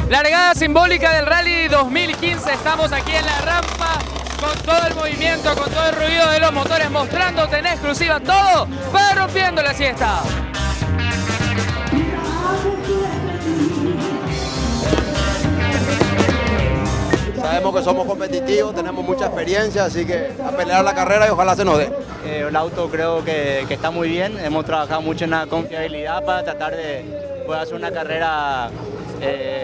Largada simbólica del Rally 2015. Estamos aquí en la rampa con todo el movimiento, con todo el ruido de los motores, mostrándote en exclusiva todo para Rompiendo la Siesta. Sabemos que somos competitivos, tenemos mucha experiencia, así que a pelear la carrera y ojalá se nos dé. El auto creo que está muy bien, hemos trabajado mucho en la confiabilidad para tratar de poder hacer una carrera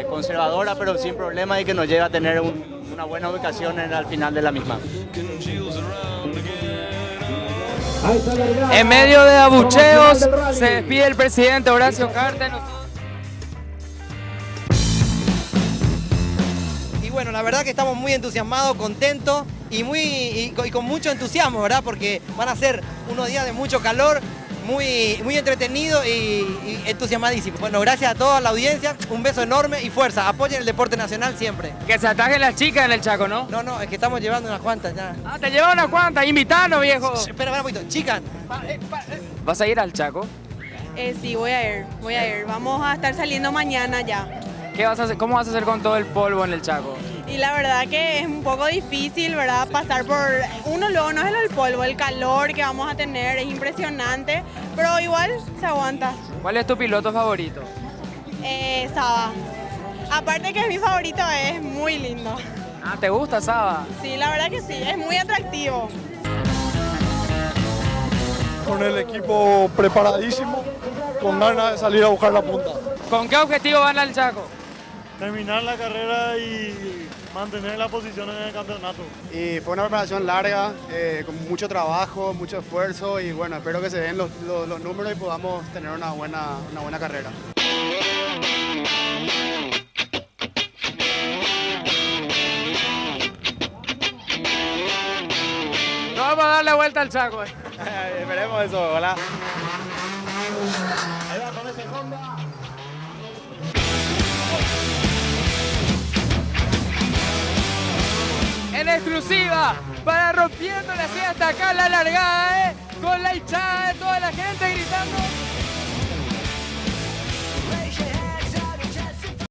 conservadora, pero sin problema y que nos lleve a tener una buena ubicación al final de la misma. En medio de abucheos se despide el presidente Horacio Cartes. Bueno, la verdad que estamos muy entusiasmados, contentos y con mucho entusiasmo, ¿verdad? Porque van a ser unos días de mucho calor, muy entretenidos y entusiasmadísimos. Bueno, gracias a toda la audiencia, un beso enorme y fuerza. Apoyen el deporte nacional siempre. Que se atajen las chicas en el Chaco, ¿no? No, es que estamos llevando unas cuantas ya. Ah, te llevan unas cuantas, invitanos, viejo. Espera un poquito, chicas. ¿Vas a ir al Chaco? Sí, voy a ir. Vamos a estar saliendo mañana ya. ¿Qué vas a hacer? ¿Cómo vas a hacer con todo el polvo en el Chaco? Y la verdad que es un poco difícil, ¿verdad? Pasar por... Uno luego no es el polvo, el calor que vamos a tener es impresionante, pero igual se aguanta. ¿Cuál es tu piloto favorito? Saba. Aparte que es mi favorito, es muy lindo. Ah, ¿te gusta Saba? Sí, la verdad que sí, es muy atractivo. Con el equipo preparadísimo, con ganas de salir a buscar la punta. ¿Con qué objetivo van al Chaco? Terminar la carrera y mantener la posición en el campeonato. Y fue una preparación larga, con mucho trabajo, mucho esfuerzo y bueno, espero que se den los números y podamos tener una buena carrera. No vamos a dar la vuelta al Chaco. Esperemos eso, ojalá. En exclusiva para Rompiendo la Siesta, acá la largada, con la hinchada de toda la gente gritando.